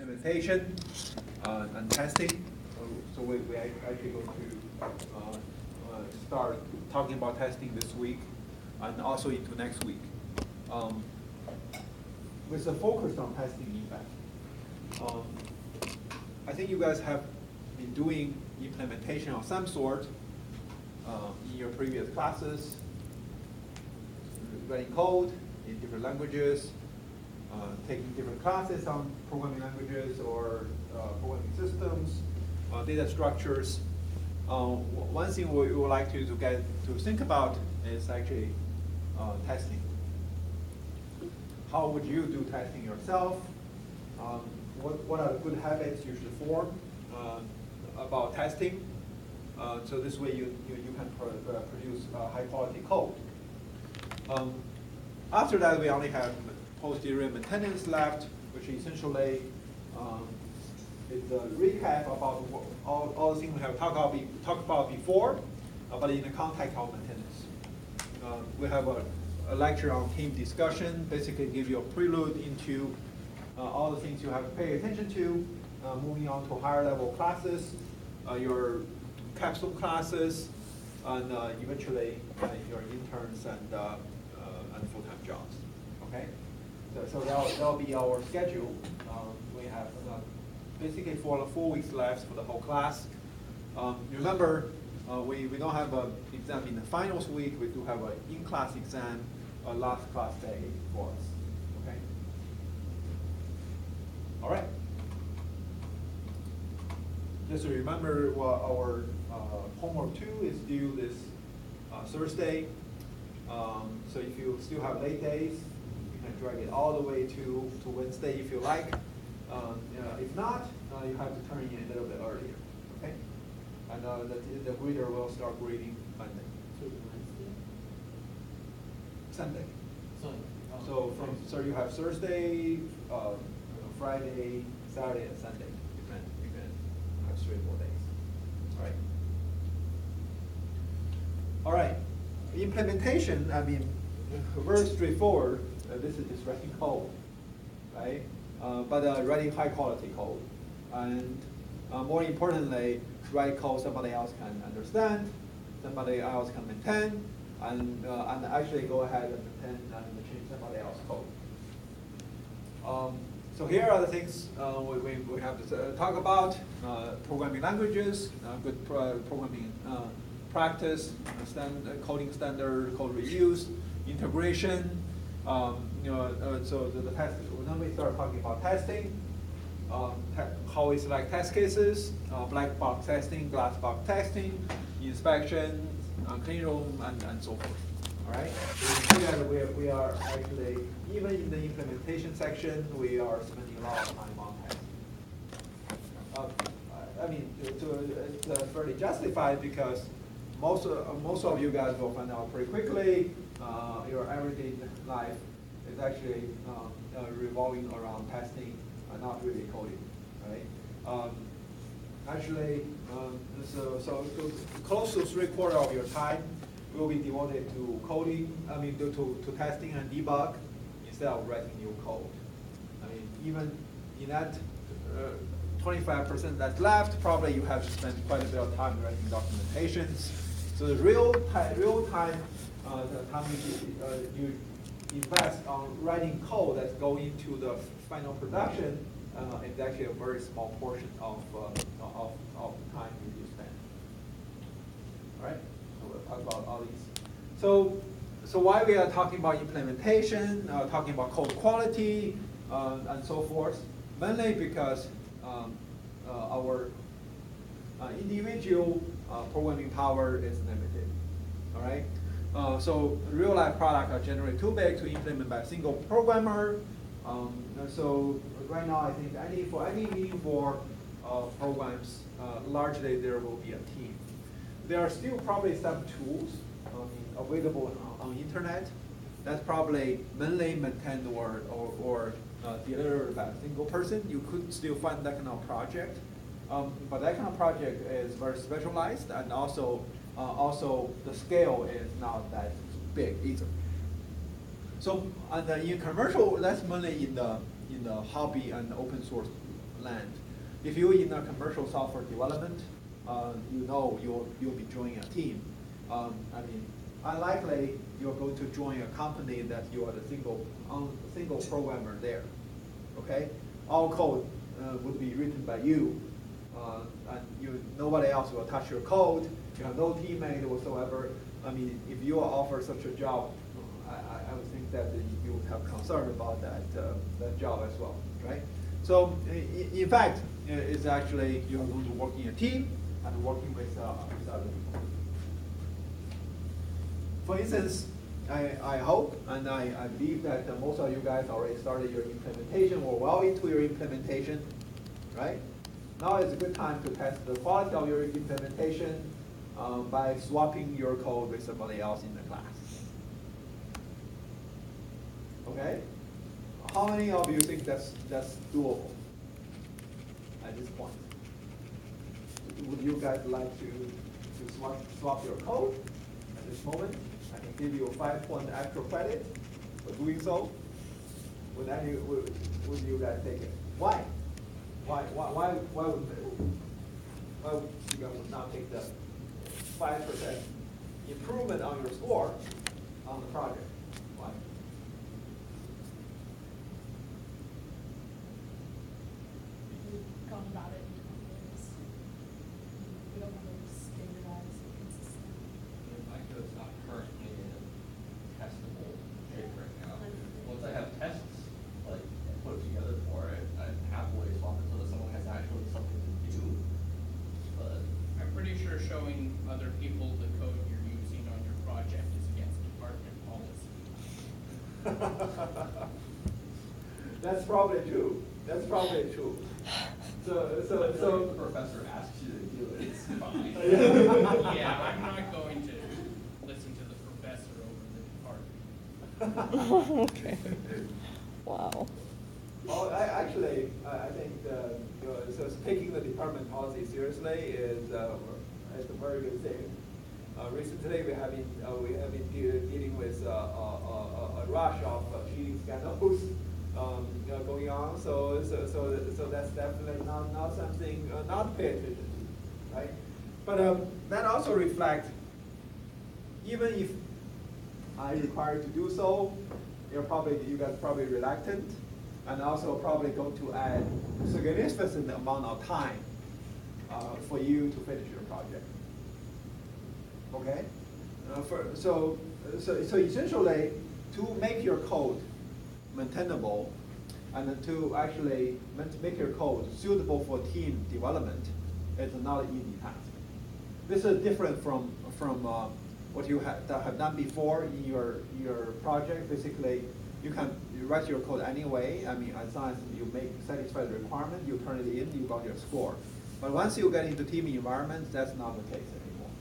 implementation and testing. So we actually going to start talking about testing this week and also into next week. With a focus on testing, in fact. I think you guys have been doing implementation of some sort in your previous classes, writing code in different languages, taking different classes on programming languages or programming systems, data structures. One thing we would like to get to think about is actually testing. How would you do testing yourself? What are the good habits you should form about testing? So this way you can produce high quality code. After that, we only have post-iteration maintenance left, which essentially is a recap about all the things we have talked about before, but in the context of maintenance. We have a lecture on team discussion, basically give you a prelude into all the things you have to pay attention to, moving on to higher level classes, your capstone classes, and eventually your interns and full-time jobs. Okay, so that'll be our schedule. We have basically 4 weeks left for the whole class. Remember, we don't have an exam in the finals week. We do have an in-class exam last class day for us. Okay. All right. Just to remember, our homework 2 is due this Thursday. So if you still have late days, you can drag it all the way to Wednesday if you like. If not, you have to turn in a little bit earlier. Okay. And the grader will start grading Monday. So Wednesday? Sunday. Sunday. So you have Thursday, Friday, Saturday, and Sunday. You can have 3 more days. All right. All right. Implementation, I mean, very straightforward. This is just writing code, right? But writing high quality code, and more importantly, write code somebody else can understand, somebody else can maintain, and actually go ahead and maintain and change somebody else's code. So here are the things we have to talk about: programming languages, good programming practice, coding standard, code reuse, integration. So the test. Then we start talking about testing. How we select test cases, black box testing, glass box testing, inspection, clean room, and so forth. All right. So you can see that we are actually, even in the implementation section, we are spending a lot of time on testing. I mean, it's fairly justified because most of you guys will find out pretty quickly your everyday life is actually revolving around testing, not really coding, right? Actually, so close to 3/4 of your time will be devoted to coding. I mean, to testing and debug instead of writing new code. I mean, even in that 25% that's left, probably you have to spend quite a bit of time writing documentations. So the real time the time you invest on writing code that's going to the final production is actually a very small portion of the time you spend. All right, so we'll talk about all these. So why we are talking about implementation, talking about code quality, and so forth, mainly because our individual programming power is limited. All right. So real-life products are generally too big to implement by a single programmer. So right now, I think for any meaningful programs, largely there will be a team. There are still probably some tools available on internet that's probably mainly maintained or delivered by a single person. You could still find that kind of project, but that kind of project is very specialized, and also the scale is not that big either. So in commercial, that's mainly in the hobby and open source land. If you're in a commercial software development, you know you'll be joining a team. I mean, unlikely you're going to join a company that you are the single programmer there. Okay, all code would be written by you, and nobody else will touch your code. You have no teammate whatsoever. I mean, if you are offered such a job, I would think that you would have concern about that job as well, right? So, in fact, it's actually you are going to work in a team and working with other people. For instance, I hope and I believe that most of you guys already started your implementation or well into your implementation, right? Now is a good time to test the quality of your implementation by swapping your code with somebody else in the class. Okay? How many of you think that's doable at this point? Would you guys like to swap your code at this moment? I can give you a 5-point extra credit for doing so. Would you guys take it? Why? Why would you guys not take the 5% improvement on your score on the project? Why? We've gone about it in different ways. We don't want to standardize and consistent. My code's not currently in a testable shape right now. Once I have tests, like, put together for it, I'd happily swap it so that someone has actually something to do. But I'm pretty sure showing other people the code you're using on your project is against department policy. That's probably true. That's probably true. So if the professor asks you to do it, it's fine. Yeah, I'm not going to listen to the professor over the department. Okay. Wow. Well, actually, I think so taking the department policy seriously is a very good thing. Recently, we have been dealing with a rush of cheating scandals going on. So that's definitely not something not to pay attention to, right? But that also reflects, even if I require to do so, you guys probably reluctant, and also probably going to add significant amount of time for you to finish your project. Okay, so essentially, to make your code maintainable and to actually make your code suitable for team development, it's not an easy task. This is different from what you have done before in your project. Basically, you write your code anyway. I mean, as long as you satisfy the requirement, you turn it in, you got your score. But once you get into team environments, that's not the case anymore,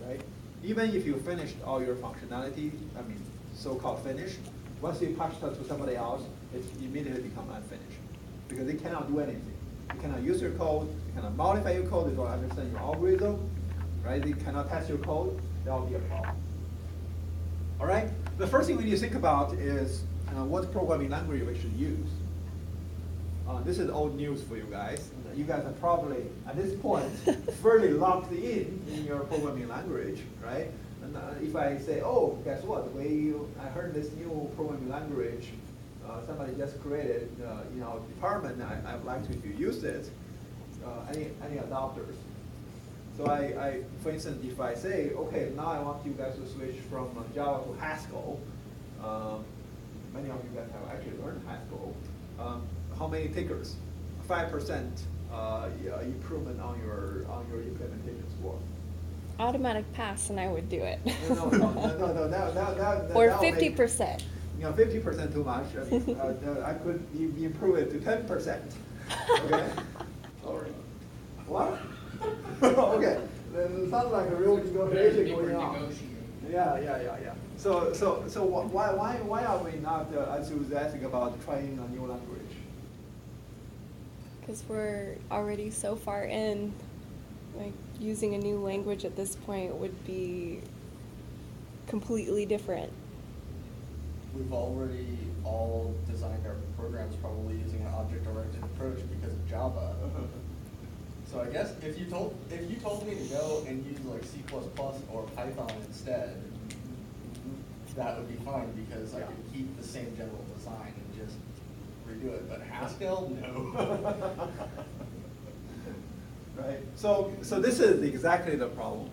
right? Even if you finished all your functionality, I mean, so-called finished, once you patch that to somebody else, it immediately becomes unfinished because they cannot do anything. They cannot use your code, they cannot modify your code, they don't understand your algorithm, right? They cannot test your code, that will be a problem. All right, the first thing we need to think about is what programming language we should use. This is old news for you guys. You guys are probably, at this point, fairly locked in your programming language, right? And if I say, oh, guess what? I heard this new programming language somebody just created in our department. I'd like to use it. Any adopters? So for instance, if I say, okay, now I want you guys to switch from Java to Haskell. Many of you guys have actually learned Haskell. How many takers? 5% improvement on your implementation score. Automatic pass, and I would do it. No. Or 50%. 50% too much. I mean, I could improve it to 10%. Okay. What? Okay. Then it sounds like a real negotiation going on. Yeah. So why are we not enthusiastic about trying a new language? Because we're already so far in, like, using a new language at this point would be completely different. we've already all designed our programs probably using an object-oriented approach because of Java. guess if you told me to go and use like C++ or Python instead, that would be fine because I Yeah. could keep the same general design and just redo it. But Haskell, no. Right, so this is exactly the problem.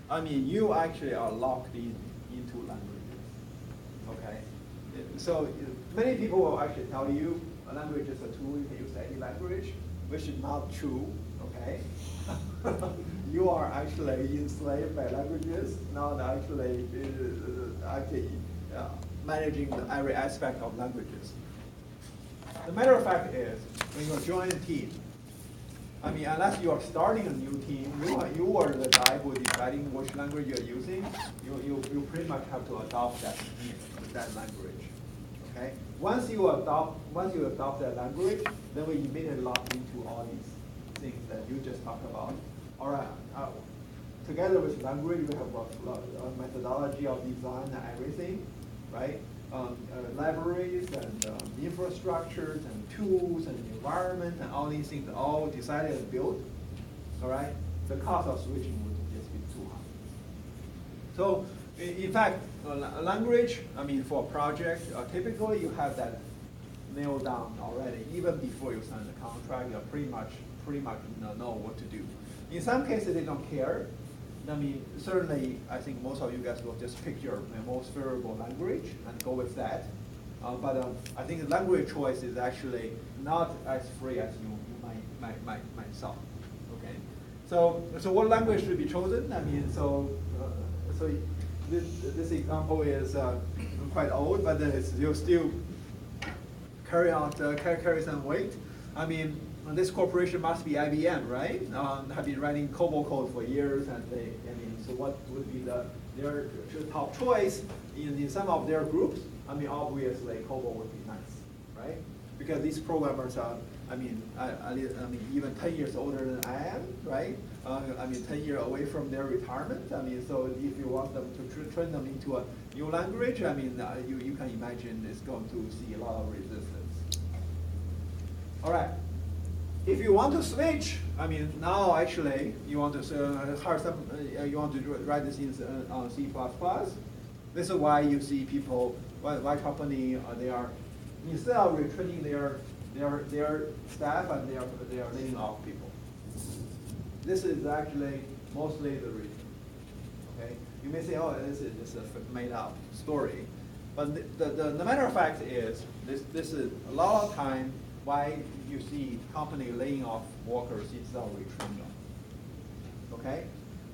I mean, you actually are locked into languages, okay? So many people will actually tell you a language is a tool, you can use any language, which is not true, okay? You are actually enslaved by languages, not actually managing every aspect of languages. The matter of fact is, when you join a team, I mean, unless you are starting a new team, you are the guy who is deciding which language you're using. You pretty much have to adopt that language. Okay. Once you adopt that language, then we immediately lock into all these things that you just talked about. All right. Together with language, we have a methodology of design and everything, right? Libraries and infrastructures and tools and environment and all these things all decided and built, all right? The cost of switching would just be too high. So in fact, language, I mean, for a project, typically you have that nailed down already. Even before you sign the contract, you pretty much know what to do. In some cases, they don't care. I mean, certainly, I think most of you guys will just pick your most favorable language and go with that. But I think the language choice is actually not as free as you might sound. Okay. So what language should be chosen? I mean, so this example is quite old, but you'll still carry some weight. I mean, this corporation must be IBM, right? Have been writing COBOL code for years, and so what would be their top choice in some of their groups? I mean, obviously COBOL would be nice, right? Because these programmers are, I mean, even 10 years older than I am, right? I mean, 10 years away from their retirement. I mean, so if you want them to train them into a new language, I mean, you can imagine it's going to see a lot of resistance. All right. If you want to switch, I mean, now actually you want to hire some, you want to write this in C++. This is why you see people, why company they are instead of retraining their staff and they are laying off people. This is actually mostly the reason. Okay, you may say, oh, this is a made up story, but the matter of fact is this is a lot of time why you see company laying off workers instead of retraining them. Okay,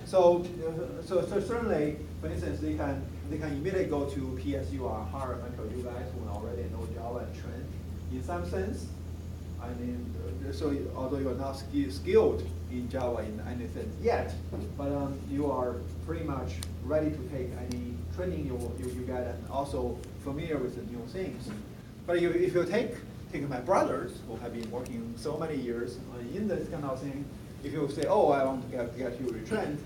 so certainly, for instance, they can immediately go to PSU or hire a bunch of you guys who already know Java and train. In some sense, I mean, so although you are not skilled in Java in any sense yet, but you are pretty much ready to take any training you get and also familiar with the new things. But if you take my brothers who have been working so many years in this kind of thing, if you say, oh, I want to get you retrained,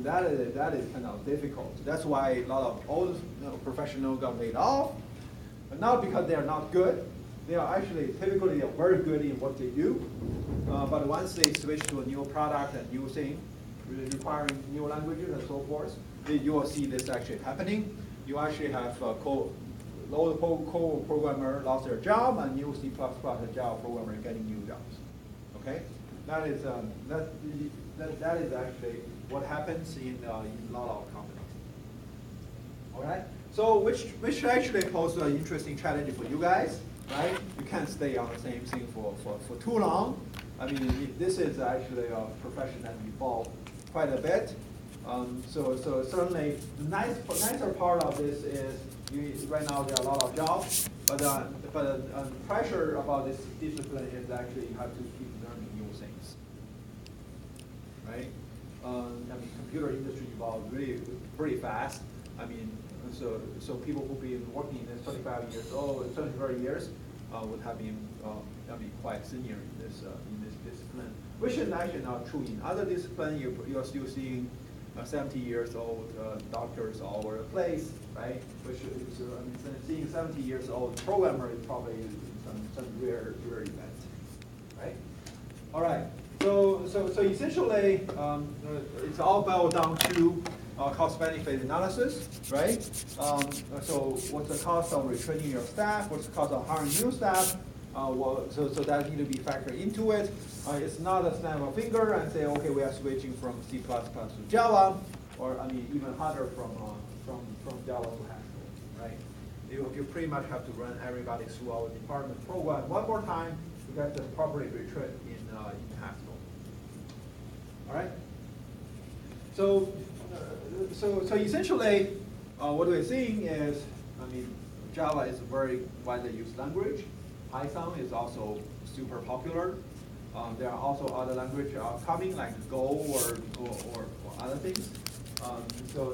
that is kind of difficult. That's why a lot of old professionals got laid off, but not because they are not good. They are actually typically very good in what they do, but once they switch to a new product and new thing, requiring new languages and so forth, you will see this actually happening. You actually have co-programmer lost their job, and new C++ and Java programmer getting new jobs. Okay, that is actually what happens in a lot of companies. All right, so which actually poses an interesting challenge for you guys, right? You can't stay on the same thing for too long. I mean, this is actually a profession that evolved quite a bit. So certainly, the nicer part of this is right now there are a lot of jobs, but pressure about this discipline is actually you have to keep learning new things, right? I mean, computer industry evolved really pretty fast. I mean, so people who've been working in this 25 years old, 30 years, would have been quite senior in this discipline, which is actually not true in other disciplines. You're still seeing 70 years old doctors all over the place, right? Which is, I mean, seeing 70 years old programmer is probably some rare event, right? All right. So essentially, it's all boiled down to cost-benefit analysis, right? So what's the cost of retraining your staff? What's the cost of hiring new staff? So that need to be factored into it. It's not a snap of a finger and say, okay, we are switching from C++ to Java, or I mean even harder from Java to Haskell, right? You pretty much have to run everybody through our department program one more time to get them properly retrained in Haskell. All right. So essentially, what we're seeing is, I mean, Java is a very widely used language. Python is also super popular. There are also other languages coming, like Go or other things. So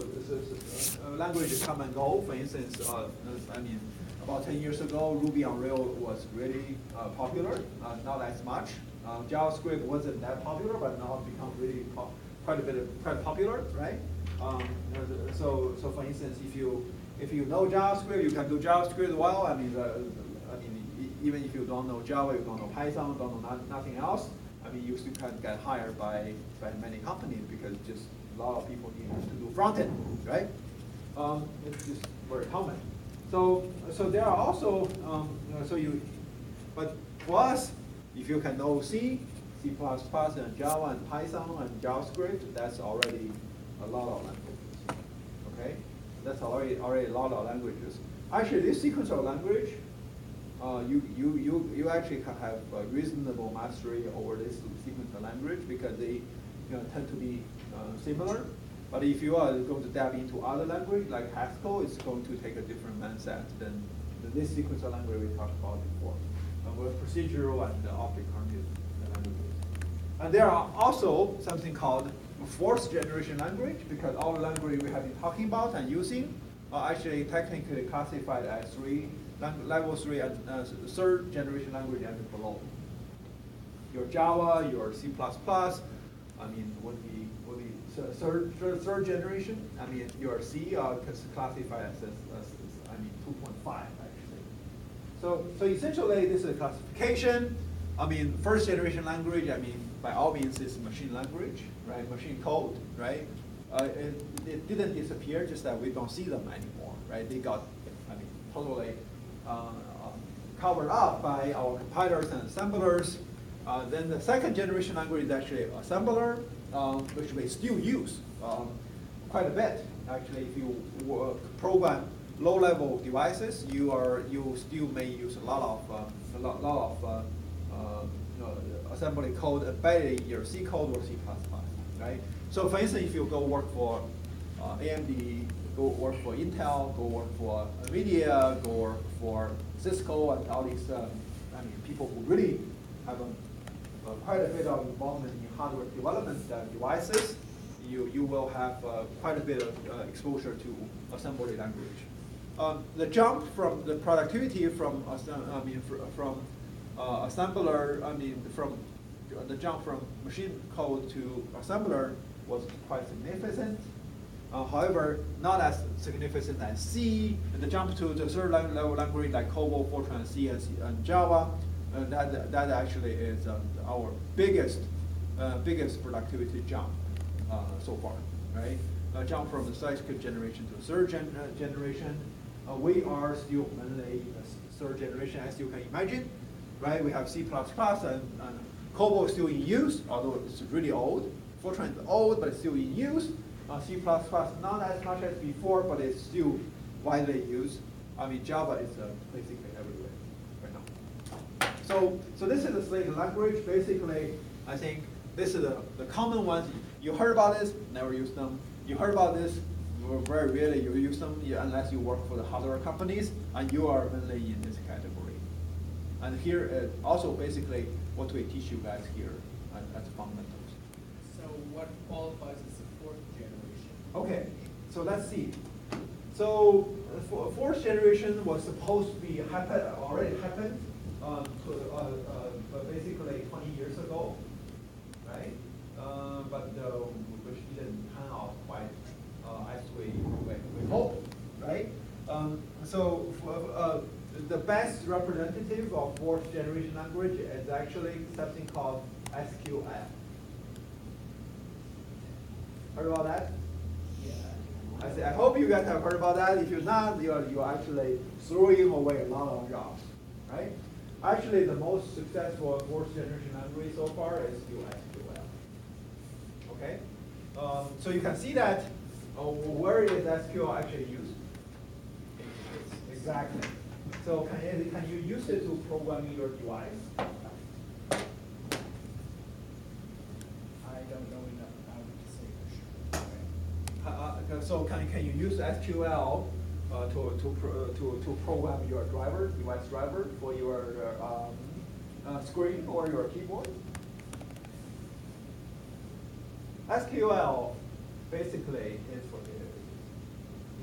languages come and go. For instance, I mean, about 10 years ago, Ruby on Rails was really popular, not as much. JavaScript wasn't that popular, but now it's become really quite popular, right? So for instance, if you know JavaScript, you can do JavaScript well. I mean, even if you don't know Java, you don't know Python, don't know nothing else, I mean, you still can get hired by many companies because just a lot of people need to do front end, right? It's just very common. So there are also but for us, if you can know C, C++, and Java, and Python, and JavaScript, that's already a lot of languages. Okay, that's already a lot of languages. Actually, this sequencer language, you actually can have a reasonable mastery over this sequencer language because they tend to be similar. But if you are going to dive into other language like Haskell, it's going to take a different mindset than this sequencer language we talked about before. With procedural and object-oriented languages. And there are also something called fourth generation language, because all the language we have been talking about and using are actually technically classified as level 3 and third generation language and below. Your Java, your C++, I mean, would be third generation. I mean, your C is classified as 2.5 actually. So essentially, this is a classification. I mean, first generation language, I mean, by all means, is machine language, right? Machine code, right? It didn't disappear, just that we don't see them anymore, right? They got, I mean, totally covered up by our compilers and assemblers. Then the second generation language is actually assembler, which we still use quite a bit. Actually, if you program low-level devices, you still may use a lot of assembly code embedded in your C code or C++, right? So for instance, if you go work for AMD, go work for Intel, go work for NVIDIA, go work for Cisco, and all these people who really have quite a bit of involvement in hardware development devices, you will have quite a bit of exposure to assembly language. The jump from the productivity from the jump from machine code to assembler was quite significant. However, not as significant as C. And the jump to the third level language like COBOL, Fortran, C, and Java, that actually is our biggest productivity jump so far, right? A jump from the second generation to the third generation. We are still mainly in the third generation, as you can imagine, right? We have C++ and COBOL is still in use, although it's really old. Fortran is old, but it's still in use. C++ not as much as before, but it's still widely used. I mean, Java is basically everywhere right now. So this is the Slate language. Basically, I think this is the common ones. You heard about this, never use them. You heard about this, very rarely you use them unless you work for the hardware companies, and you are mainly in this category. And here, also basically, what we teach you guys here at fundamentals. So what qualifies as the fourth generation? Okay, so let's see. So fourth generation was supposed to be already happened, basically 20 years ago, right? But which didn't pan out quite as we hoped, right? The best representative of fourth generation language is actually something called SQL. Heard about that? Yeah. I hope you guys have heard about that. If you're not, you're actually throwing away a lot of jobs, right? Actually, the most successful fourth generation language so far is SQL. Okay? So you can see that where is SQL actually used? Exactly. So can you use it to program your device? I don't know enough about it to say for sure. So can you use SQL to program your device driver for your screen or your keyboard? SQL basically is for databases.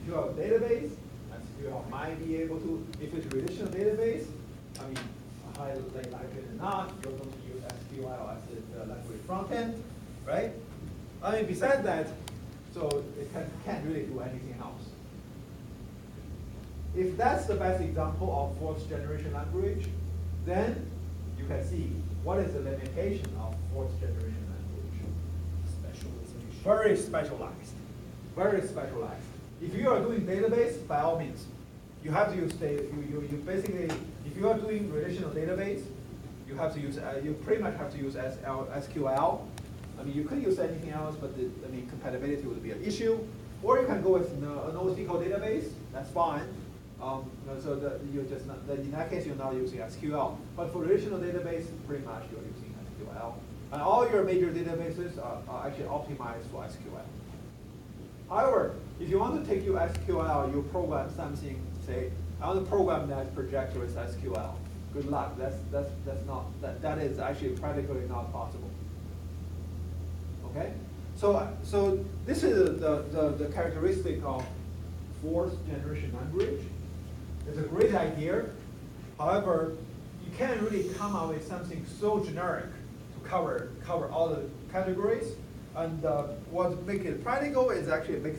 If you have a database, SQL might be able to, if it's a relational database, I mean, highly likely than not, you're going to use SQL as the language frontend, right? I mean, besides that, so it can't really do anything else. If that's the best example of fourth generation language, then you can see what is the limitation of fourth generation language. Specialization. Very specialized. Very specialized. If you are doing database, by all means, you have to use you basically, if you are doing relational database, you have to use you pretty much have to use SQL. I mean, you could use anything else, but compatibility would be an issue. Or you can go with a NoSQL database. That's fine. So you're just not, in that case, you're not using SQL. But for relational database, pretty much you're using SQL. And all your major databases are actually optimized for SQL. However, if you want to take your SQL, you program something, say, I want to program that projector with SQL. Good luck. That is actually practically not possible. Okay? So this is the characteristic of fourth generation language. It's a great idea. However, you can't really come up with something so generic to cover all the categories. And what makes it practical is actually it makes them